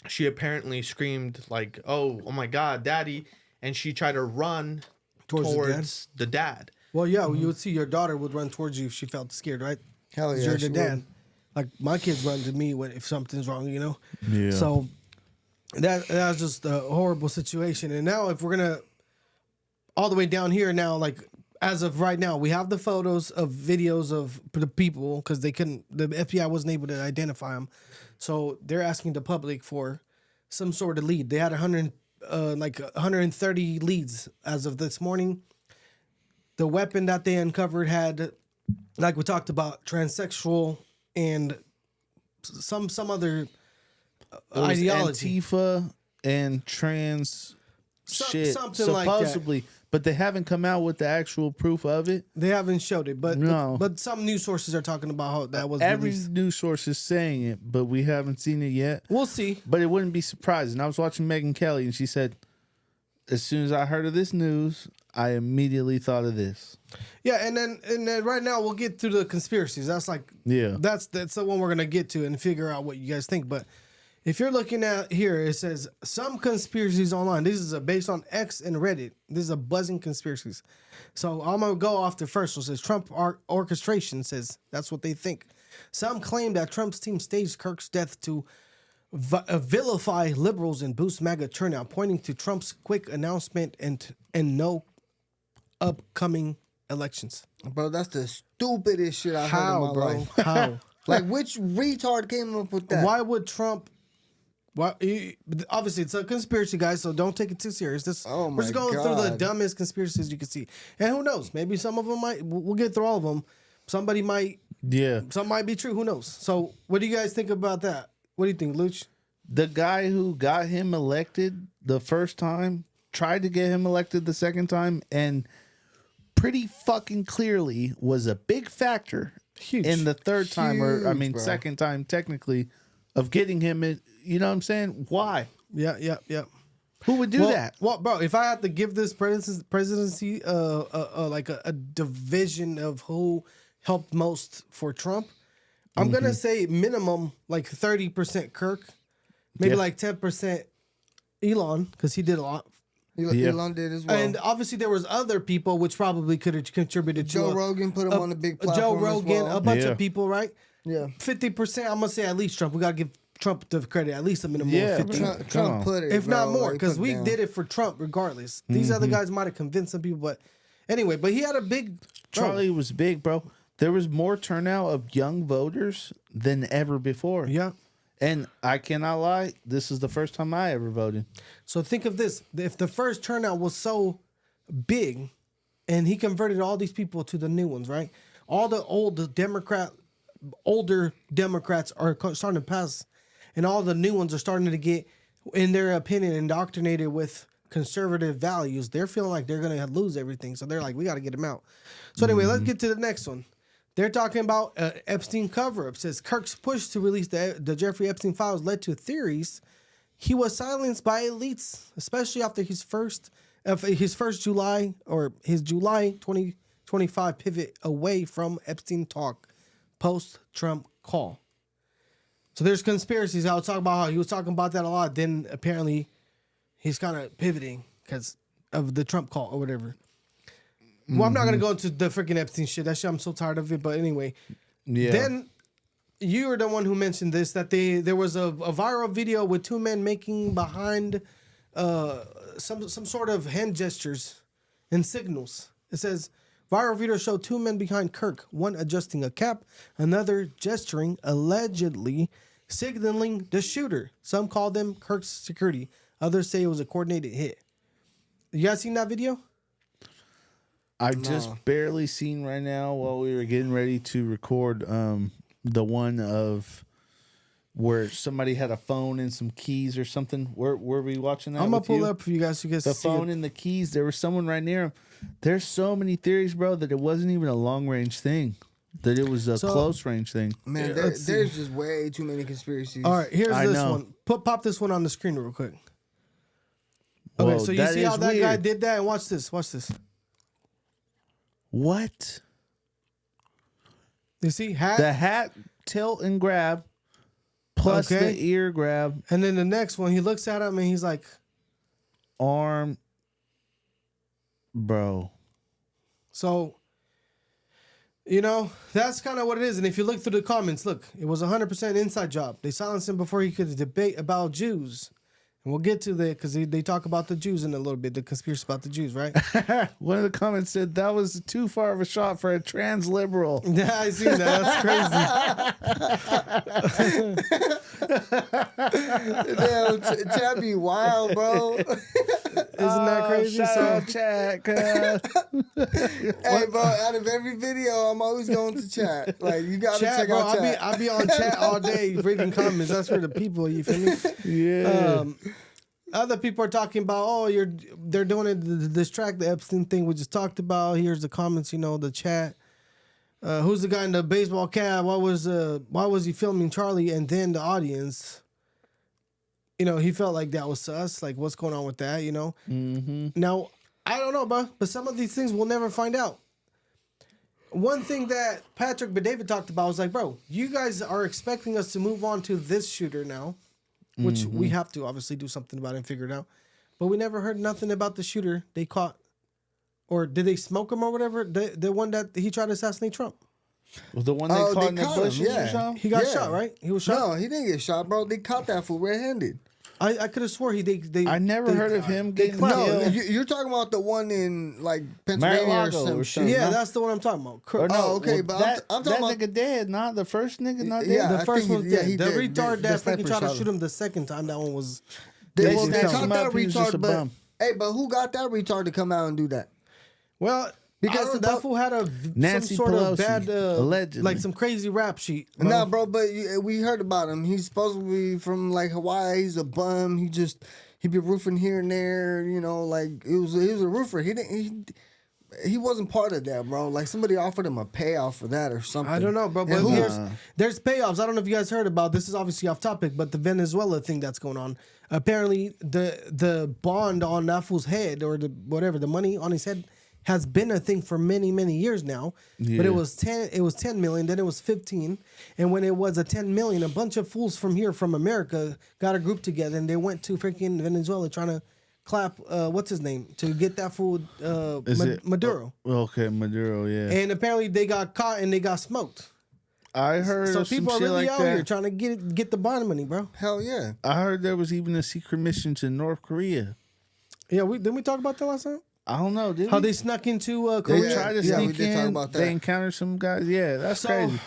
she apparently screamed like, "Oh my God, Daddy!" And she tried to run towards the dad. Well, yeah, you would see your daughter would run towards you if she felt scared, right? Hell 'Cause yeah, you're she the dad. would. Like my kids run to me if something's wrong, you know. Yeah. So that's just a horrible situation. And now if we're gonna all the way down here now, like as of right now, we have the photos of videos of the people because the FBI wasn't able to identify them. So they're asking the public for some sort of lead. They had 130 leads as of this morning. The weapon that they uncovered had, like we talked about, transsexual and some other It was ideology. Antifa and trans shit, something like that. supposedly, but they haven't come out with the actual proof of it. They haven't showed it, but No. but some news sources are talking about how that was Every released. news source is saying it, but we haven't seen it yet. We'll see. But it wouldn't be surprising. I was watching Megyn Kelly, and she said, as soon as I heard of this news, I immediately thought of this. Yeah, and then right now we'll get through the conspiracies. That's like that's the one we're gonna get to and figure out what you guys think. But if you're looking at here, it says some conspiracies online. This is based on X and Reddit. This is a buzzing conspiracies. So I'm gonna go off the first one. It says Trump orchestration says that's what they think. Some claim that Trump's team staged Kirk's death to vilify liberals and boost MAGA turnout, pointing to Trump's quick announcement and no upcoming elections. Bro, that's the stupidest shit I heard in How, my bro? life. How? Like, which retard came up with that? Why would Trump? Obviously, it's a conspiracy, guys, so don't take it too serious. Oh we're just my going through the God. dumbest conspiracies you can see. And who knows? Maybe some of them might, we'll get through all of them. Somebody might, some might be true. Who knows? So what do you guys think about that? What do you think, Luch? The guy who got him elected the first time tried to get him elected the second time, and pretty fucking clearly was a big factor in the third time, or I mean, bro. second time technically, of getting him in. You know what I'm saying? Why? Yeah. Who would do that? Well, bro, if I had to give this presidency like a division of who helped most for Trump, I'm gonna say minimum like 30% Kirk, maybe like 10% Elon because he did a lot, Elon did as well. and obviously there was other people which probably could have contributed. Joe to Rogan put him on a big platform. Joe Rogan, as well. a bunch Yeah. of people, right? Yeah. 50%. I'm gonna say at least Trump. We gotta give Trump the credit, at least a minimum Yeah, of 50. Come on. Trump put it, If not bro. more, He because put we down. did it for Trump regardless. These other guys might have convinced some people, but anyway, but he had a big Charlie was big, bro. There was more turnout of young voters than ever before. Yeah. And I cannot lie, this is the first time I ever voted. So think of this: if the first turnout was so big, and he converted all these people to the new ones, right? All the older Democrats are starting to pass, and all the new ones are starting to get, in their opinion, indoctrinated with conservative values. They're feeling like they're gonna lose everything, so they're like, we got to get them out. So anyway, let's get to the next one. They're talking about Epstein cover-up. Says Kirk's push to release the Jeffrey Epstein files led to theories he was silenced by elites, especially after his July 2025 pivot away from Epstein talk post-Trump call. So there's conspiracies. I was talking about how he was talking about that a lot. Then apparently he's kind of pivoting because of the Trump call or whatever. Well, I'm not going to go into the freaking Epstein shit. That shit, I'm so tired of it. But anyway, then you were the one who mentioned this, that there was a viral video with two men making behind some sort of hand gestures and signals. It says, viral video showed two men behind Kirk, one adjusting a cap, another gesturing, allegedly signaling the shooter. Some call them Kirk's security. Others say it was a coordinated hit. You guys seen that video? I just barely seen right now while we were getting ready to record the one of where somebody had a phone and some keys or something. Were we watching that? I'm gonna with pull you? it up for you guys so you guys The see phone it. and the keys. There was someone right near him. There's so many theories, bro, that it wasn't even a long range thing. That it was a close range thing. Man, let's see. there's just way too many conspiracies. All right, here's I this know. one. Pop this one on the screen real quick. Okay, Whoa, so you that see how is that guy weird. did that? And watch this. Watch this. What? You see hat, The hat tilt and grab, plus Okay. the ear grab, and then the next one, he looks at him and he's like, arm, bro. so. You know, that's kind of what it is. And if you look through the comments, look, it was 100% inside job. They silenced him before he could debate about Jews. And we'll get to that because they talk about the Jews in a little bit, the conspiracy about the Jews, right? One of the comments said that was too far of a shot for a trans liberal. Yeah, I seen that. That's crazy. Damn, Chad be wild, bro. Isn't that crazy? Shout So, out chat, cuz. Hey, bro, out of every video, I'm always going to chat. Like, you got to chat, check bro, out chat. I be on chat all day reading comments. That's for the people, you feel me? Yeah. Other people are talking about, they're doing it to distract the Epstein thing we just talked about. Here's the comments, the chat. Who's the guy in the baseball cap? Why was he filming Charlie? And then the audience, he felt like that was sus. Like, what's going on with that? Mm-hmm. Now, I don't know, bro, but some of these things we'll never find out. One thing that Patrick David talked about was like, bro, you guys are expecting us to move on to this shooter now, which we have to obviously do something about it and figure it out. But we never heard nothing about the shooter they caught. Or did they smoke him or whatever? The one that he tried to assassinate Trump. Was the one they Oh, caught they in the caught him, bushes yeah. or something? He got Yeah. shot, right? He was shot. No, he didn't get shot, bro. They caught that fool red-handed. I could have swore they I never heard of him getting clapped. No, killed. you're talking about the one in, like, Pennsylvania or Mar-a-Lago some or shit. something. Yeah, no? that's the one I'm talking about. Or no, Oh, okay, well, but that, I'm talking that about- nigga dead, not the first nigga, not dead. Yeah, The I first think one, he- yeah, he the did. retard The that fucking sniper tried to shot shoot him the second time. That one was. They Well, they snatched caught him that up, he was just a retard, but bum. hey, but who got that retard to come out and do that? Well, Because because that fool had Nancy some sort Pelosi, of bad, allegedly. like some crazy rap sheet. Nah, bro, but we heard about him. He's supposed to be from like Hawaii. He's a bum. He be roofing here and there. Like he was a roofer. He wasn't part of that, bro. Like somebody offered him a payoff for that or something. I don't know, bro. But there's payoffs. I don't know if you guys heard about this. Is obviously off topic, but the Venezuela thing that's going on. Apparently, the bond on that fool's head or the money on his head has been a thing for many, many years now. Yeah. But it was 10 million, then it was 15. And when it was a 10 million, a bunch of fools from America got a group together and they went to freaking Venezuela trying to clap what's his name to get that fool Maduro. Okay, Maduro, yeah. And apparently they got caught and they got smoked. I heard So of some people are shit really like out that. here trying to get the bond money, bro. Hell yeah. I heard there was even a secret mission to North Korea. Yeah, didn't we talk about that last time? I don't know, did How we? they snuck into They Korea? tried to Yeah, we sneak did talk in. about that. They encountered some guys. Yeah, that's So, crazy.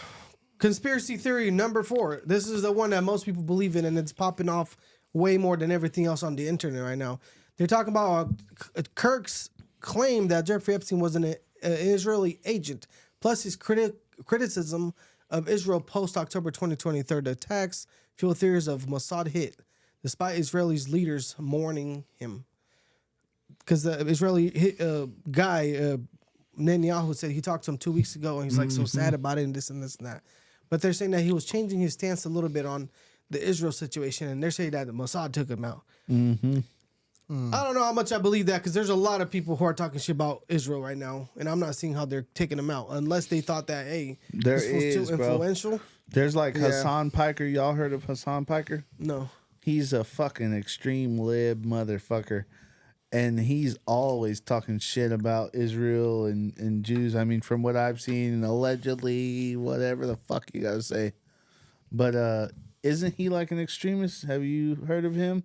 conspiracy theory number 4. This is the one that most people believe in, and it's popping off way more than everything else on the internet right now. They're talking about Kirk's claim that Jeffrey Epstein was an Israeli agent, plus his criticism of Israel post-October 2023 attacks, fuel theories of Mossad hit, despite Israelis leaders mourning him. Because the Israeli guy, Netanyahu, said he talked to him 2 weeks ago, and he's like so sad about it and this and that. But they're saying that he was changing his stance a little bit on the Israel situation, and they're saying that the Mossad took him out. I don't know how much I believe that, because there's a lot of people who are talking shit about Israel right now, and I'm not seeing how they're taking him out, unless they thought that, hey, There this was is, too bro. influential. There's like Yeah. Hassan Piker. Y'all heard of Hassan Piker? No. He's a fucking extreme lib motherfucker. And he's always talking shit about Israel and Jews. I mean, from what I've seen, allegedly, whatever the fuck you gotta say. But isn't he like an extremist? Have you heard of him,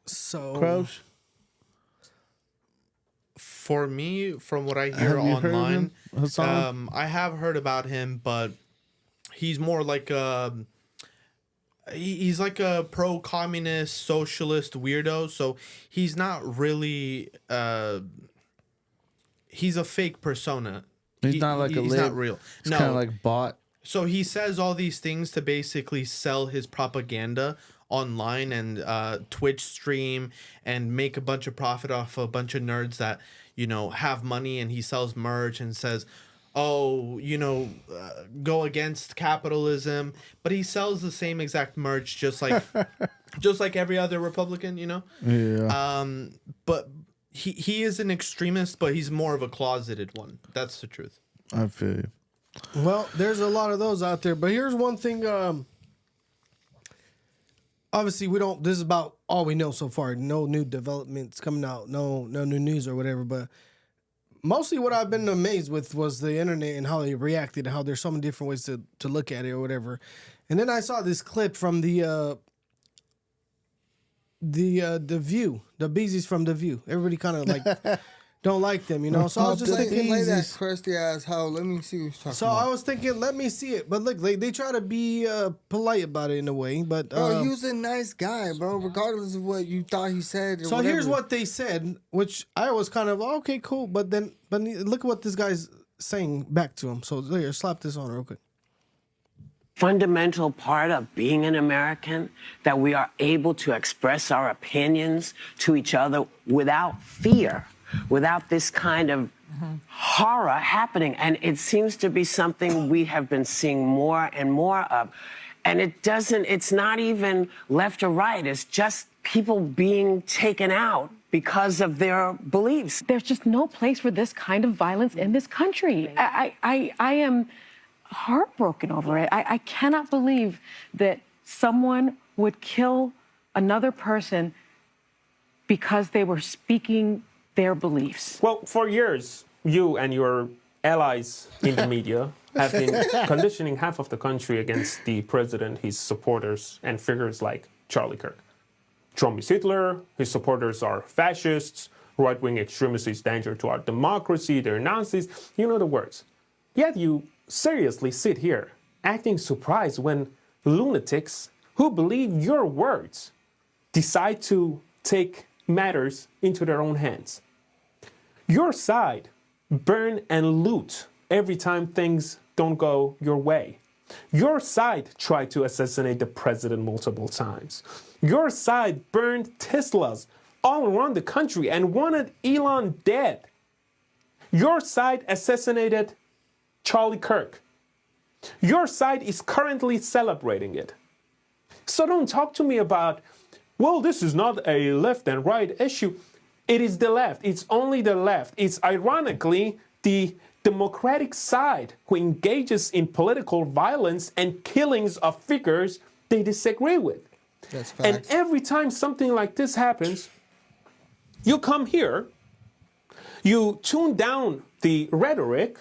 So Crouch? For me, from what I hear Have you heard of online, him, Hassan? I have heard about him, but he's more like he's like a pro-communist socialist weirdo. So he's not really he's a fake persona. He's not like a he's lib. not real. It's No, kind of like bot. So he says all these things to basically sell his propaganda online and Twitch stream and make a bunch of profit off a bunch of nerds that, have money, and he sells merch and says, oh, go against capitalism, but he sells the same exact merch just like every other Republican, Yeah. But he is an extremist, but he's more of a closeted one. That's the truth. I feel you. Well, there's a lot of those out there, but here's one thing. Obviously, this is about all we know so far. No new developments coming out. No new news or whatever. But mostly, what I've been amazed with was the internet and how they reacted. How there's so many different ways to look at it or whatever. And then I saw this clip from the View, the Beezies from the View. Everybody kind of like don't like them, So I was just thinking, play that crusty ass hoe. Let me see what you're talking so about. I was thinking, let me see it. But look, they try to be polite about it in a way. But Bro, he was a nice guy, bro, regardless of what you thought he said. Or so whatever. here's what they said, which I was kind of okay, cool. But look at what this guy's saying back to him. So here, slap this on real quick. Fundamental part of being an American, that we are able to express our opinions to each other without fear, without this kind of horror happening. And it seems to be something we have been seeing more and more of. And it's not even left or right. It's just people being taken out because of their beliefs. There's just no place for this kind of violence in this country. I am heartbroken over it. I cannot believe that someone would kill another person because they were speaking their beliefs. Well, for years, you and your allies in the media have been conditioning half of the country against the president, his supporters, and figures like Charlie Kirk. Trump is Hitler, his supporters are fascists, right-wing extremists is danger to our democracy, they're Nazis, you know the words. Yet you seriously sit here acting surprised when lunatics who believe your words decide to take matters into their own hands. Your side burn and loot every time things don't go your way. Your side tried to assassinate the president multiple times. Your side burned Teslas all around the country and wanted Elon dead. Your side assassinated Charlie Kirk. Your side is currently celebrating it. So don't talk to me about, well, this is not a left and right issue. It is the left. It's only the left. It's ironically the Democratic side who engages in political violence and killings of figures they disagree with. That's facts. And every time something like this happens, you come here, you tune down the rhetoric,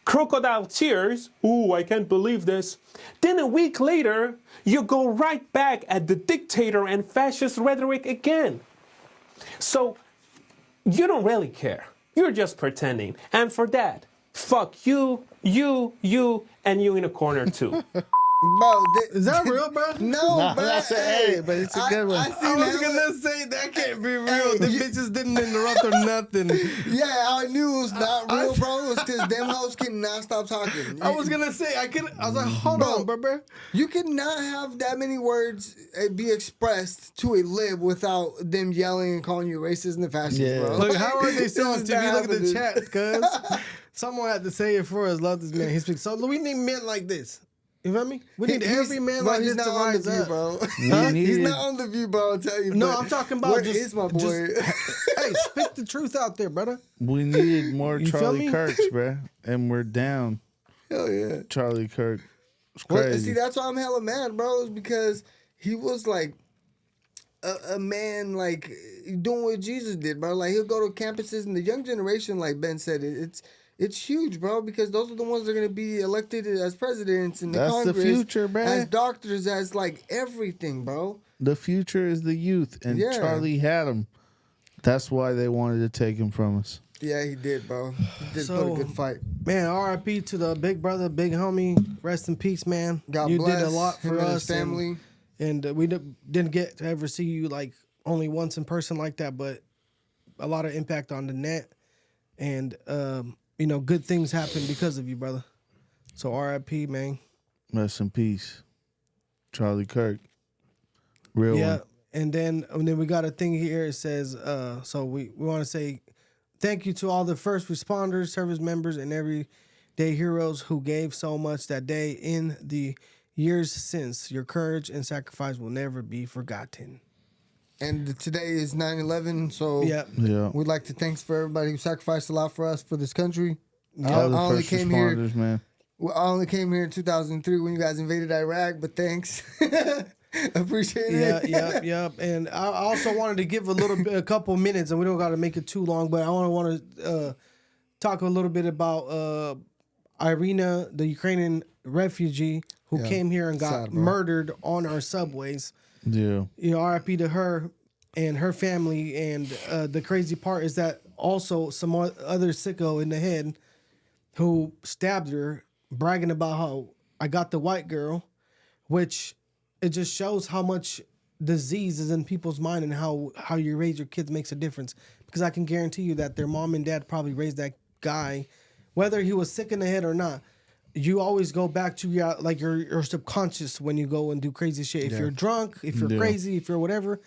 crocodile tears, ooh, I can't believe this. Then a week later, you go right back at the dictator and fascist rhetoric again. So you don't really care. You're just pretending. And for that, fuck you, and you in a corner too. Bro, Is that real, bro? No, Nah, bro. that's but it's a good one. I I was seen gonna say that can't be real. Hey, The you- bitches didn't interrupt or nothing. Yeah, I knew it was not real, bro. It's because them hoes cannot stop talking. I was gonna say I was like, hold on, bro. You cannot have that many words be expressed to a lib without them yelling and calling you racist and fascist, Yeah. bro. Look, how are they still on This is TV? not Look at the happening. chat, cuz someone had to say it for us. Love this man. He speaks. So we need men like this. You feel me? We need every man like he's this to not on the rise view, up. bro. Huh? He's not on the view, bro. I'll tell you. No, but I'm talking about where just is my boy? Hey, speak the truth out there, brother. We needed more You feel Charlie me? Kirks, bruh. And we're down Hell yeah. Charlie Kirk. It's Well, crazy. see, that's why I'm hella mad, bro. Is because he was like a man, like doing what Jesus did, bro. Like he'll go to campuses, and the young generation, like Ben said, it's huge, bro. Because those are the ones that are gonna be elected as presidents in the That's the Congress, future, bruh. as doctors, as like everything, bro. The future is the youth, and Yeah. Charlie had him. That's why they wanted to take him from us. Yeah, he did, bro. He did So- put a good fight. Man, R.I.P. to the big brother, big homie. Rest in peace, man. God you bless did a lot him for and his us, family. and we didn't get to ever see you like only once in person like that, but a lot of impact on the net, and good things happen because of you, brother. So R.I.P. man. Rest in peace, Charlie Kirk. Real Yeah. one. And then we got a thing here. It says, so we want to say thank you to all the first responders, service members, and everyday heroes who gave so much that day in the years since. Your courage and sacrifice will never be forgotten. And today is 9/11, so Yeah. we'd like to thanks for everybody who sacrificed a lot for us, for this country. All the I only first came here. responders, man. Well, I only came here in 2003 when you guys invaded Iraq, but thanks. Appreciate it. Yeah. And I also wanted to give a couple minutes, and we don't got to make it too long, but I want to talk a little bit about Irina, the Ukrainian refugee who came here and got Sad, bro. murdered on our subways. Yeah. You know, RIP to her and her family. And the crazy part is that also some other sicko in the head who stabbed her, bragging about how I got the white girl, which it just shows how much disease is in people's mind and how you raise your kids makes a difference. Because I can guarantee you that their mom and dad probably raised that guy, whether he was sick in the head or not. You always go back to your subconscious when you go and do crazy shit. If you're drunk, if you're crazy, if you're whatever.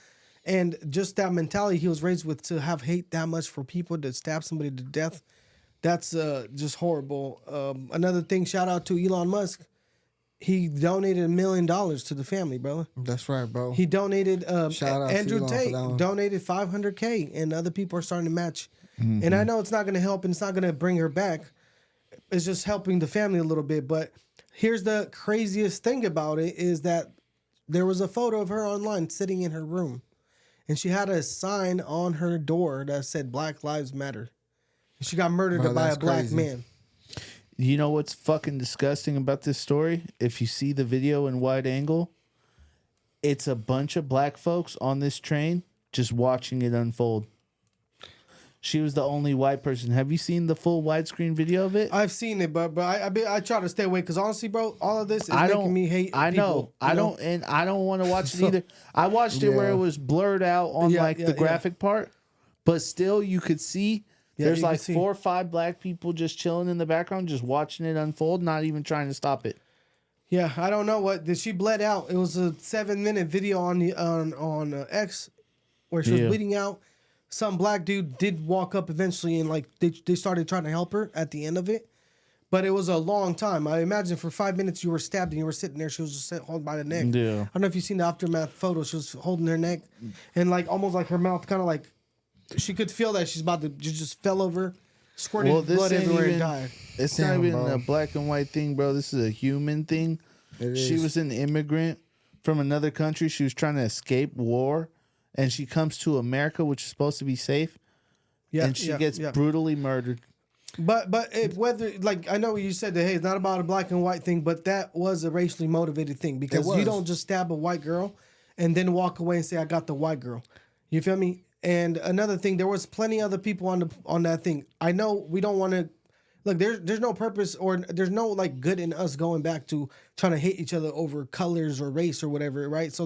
And just that mentality he was raised with, to have hate that much for people, to stab somebody to death, that's just horrible. Another thing, shout out to Elon Musk. He donated $1 million to the family, brother. That's right, bro. He donated, Shout out to Andrew Elon for Tate that one. donated $500K, and other people are starting to match. And I know it's not going to help and it's not going to bring her back. It's just helping the family a little bit. But here's the craziest thing about it is that there was a photo of her online sitting in her room. And she had a sign on her door that said Black Lives Matter. She got murdered Bro, by a that's black crazy. man. You know what's fucking disgusting about this story? If you see the video in wide angle, it's a bunch of black folks on this train just watching it unfold. She was the only white person. Have you seen the full widescreen video of it? I've seen it, but I try to stay away because honestly, bro, all of this is making me hate I know. people, I you know? don't, and I don't want to watch it either. I watched it where it was blurred out on the graphic part, but still you could see there's you can like see. 4 or 5 black people just chilling in the background, just watching it unfold, not even trying to stop it. Yeah, I don't know what she bled out. It was a 7-minute video on the on X where she was bleeding out. Some black dude did walk up eventually and like they started trying to help her at the end of it, but it was a long time. I imagine for 5 minutes you were stabbed and you were sitting there. She was just holding by the neck. Yeah. I don't know if you've seen the aftermath photo. She was holding her neck and like almost like her mouth kind of like she could feel that she's about to just fell over, squirted blood everywhere and died. It's not even a black and white thing, bro. This is a human thing. She was an immigrant from another country. She was trying to escape war, and she comes to America, which is supposed to be safe. And she gets brutally murdered. But whether like I know you said that hey, it's not about a black and white thing, but that was a racially motivated thing because you don't just stab a white girl and then walk away and say I got the white girl. You feel me? And another thing, there was plenty other people on that thing. I know we don't want to look. There's no purpose or there's no like good in us going back to trying to hate each other over colors or race or whatever, right? So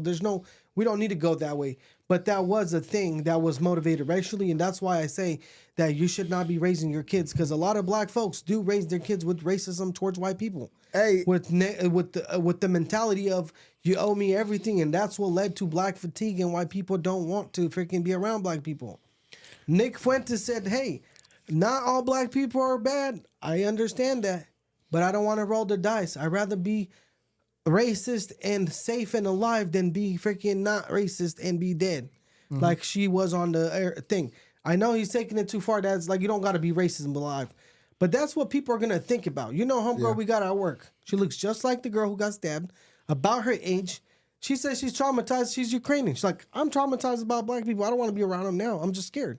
we don't need to go that way. But that was a thing that was motivated racially, and that's why I say that you should not be raising your kids because a lot of black folks do raise their kids with racism towards white people. Hey, with the mentality of you owe me everything, and that's what led to black fatigue and why people don't want to freaking be around black people. Nick Fuentes said, "Hey, not all black people are bad. I understand that, but I don't want to roll the dice. I'd rather be racist and safe and alive than be freaking not racist and be dead." Like she was on the thing. I know he's taking it too far. That's like you don't got to be racist and alive. But that's what people are going to think about. You know, homegirl we got at work. She looks just like the girl who got stabbed, about her age. She says she's traumatized. She's Ukrainian. She's like, I'm traumatized about black people. I don't want to be around them now. I'm just scared.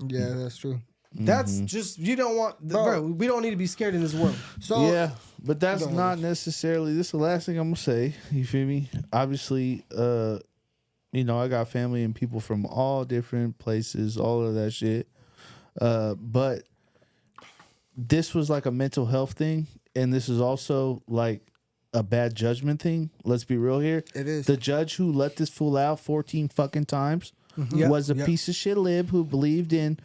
Yeah, that's true. That's just, you don't want, bro, we don't need to be scared in this world. So Yeah, but that's not necessarily, this is the last thing I'm going to say. You feel me? Obviously, you know, I got family and people from all different places, all of that shit. But this was like a mental health thing, and this is also like a bad judgment thing. Let's be real here. It is. The judge who let this fool out 14 fucking times was a piece of shit lib who believed in,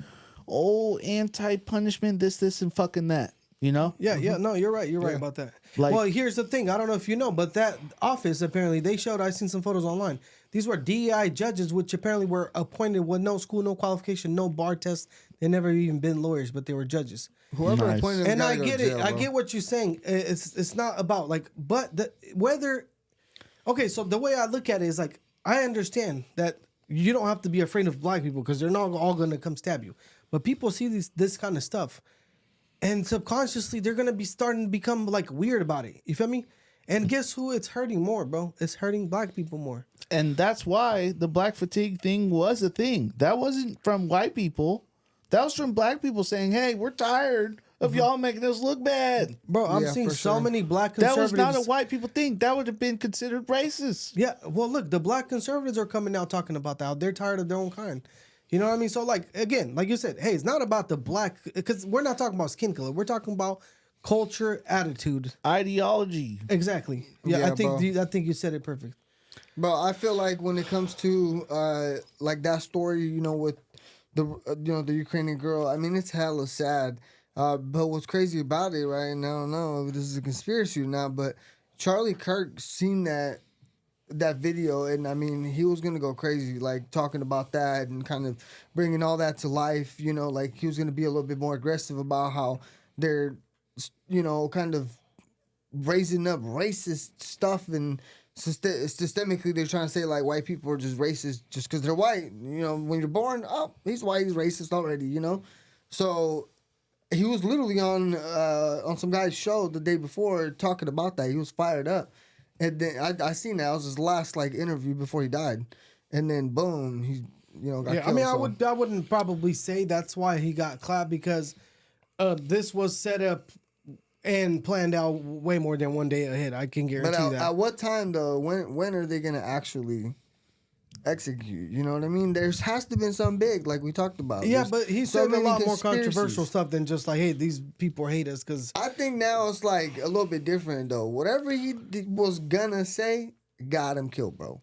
anti-punishment, this, and fucking that. You know? Yeah, no, you're right. You're right about that. Like- well, here's the thing. I don't know if you know, but that office apparently they showed. I seen some photos online. These were DEI judges, which apparently were appointed with no school, no qualification, no bar test. They never even been lawyers, but they were judges. Whoever Nice. appointed them And gotta I go to get jail, it. I bro. get what you're saying. It's not about like, but whether. Okay, so the way I look at it is like I understand that you don't have to be afraid of black people because they're not all going to come stab you. But people see this kind of stuff, and subconsciously they're going to be starting to become like weird about it. You feel me? And guess who it's hurting more, bro? It's hurting black people more. And that's why the black fatigue thing was a thing. That wasn't from white people. That was from black people saying, hey, we're tired of y'all making us look bad. Bro, I'm Yeah, seeing for so sure. many black That was conservatives. not a white people thing. That would have been considered racist. Yeah, well, look, the black conservatives are coming out talking about that. They're tired of their own kind. You know what I mean? So, like, again, like you said, hey, it's not about the black, because we're not talking about skin color. We're talking about culture, attitude. Ideology. Exactly. Yeah, Yeah, I think bro. I think you said it perfect. Bro, I feel like when it comes to like that story, you know, with the the Ukrainian girl, I mean, it's hella sad. But what's crazy about it, right? And I don't know if this is a conspiracy or not, but Charlie Kirk seen that video, and I mean, he was gonna go crazy, like talking about that and kind of bringing all that to life. You know, like he was gonna be a little bit more aggressive about how they're, you know, kind of raising up racist stuff and systemically they're trying to say like white people are just racist just because they're white. You know, when you're born, oh, he's white, he's racist already. You know, so he was literally on some guy's show the day before talking about that. He was fired up, and then I seen that. It was his last like interview before he died, and then boom, he got Yeah, killed. I mean, so. I wouldn't probably say that's why he got clapped because this was set up and planned out way more than one day ahead. I can guarantee But that. at what time though? When are they gonna actually execute? You know what I mean? There's has to been something big, like we talked about. Yeah, There's but he so said a many lot more conspiracies. controversial stuff than just like, hey, these people hate us because. I think now it's like a little bit different though. Whatever he was gonna say, got him killed, bro.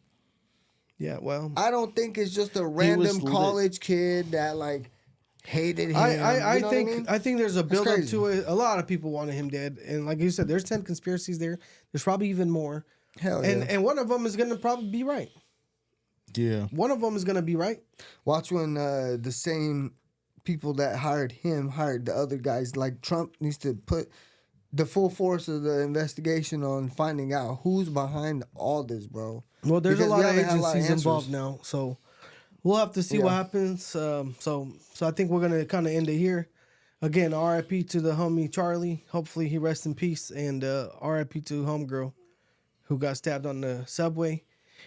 Yeah, well, I don't think it's just a random lit. college kid that like hated him. I You know what I think mean? I think there's a build up crazy. to it. A lot of people wanted him dead, and like you said, there's 10 conspiracies there. There's probably even more. Hell yeah. And one of them is gonna probably be right. Yeah. One of them is gonna be right. Watch when the same people that hired him hired the other guys. Like Trump needs to put the full force of the investigation on finding out who's behind all this, bro. Well, there's Because a we lot of haven't had a lot of agencies answers. involved now, so we'll have to see what Yeah. happens. So I think we're gonna kind of end it here. Again, R.I.P. to the homie Charlie. Hopefully he rests in peace, and R.I.P. to homegirl who got stabbed on the subway.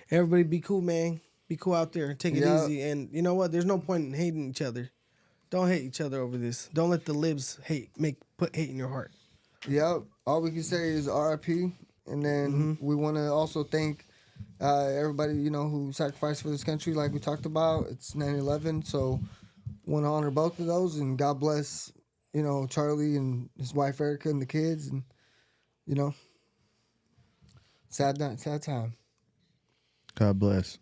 Everybody be cool, man. Be cool out there. Take it Yeah. easy. And you know what? There's no point in hating each other. Don't hate each other over this. Don't let the libs put hate in your heart. Yep. All we can say is RIP. And then we want to also thank everybody, who sacrificed for this country like we talked about. It's 9/11. So want to honor both of those. And God bless, Charlie and his wife Erica and the kids. And, sad time. God bless.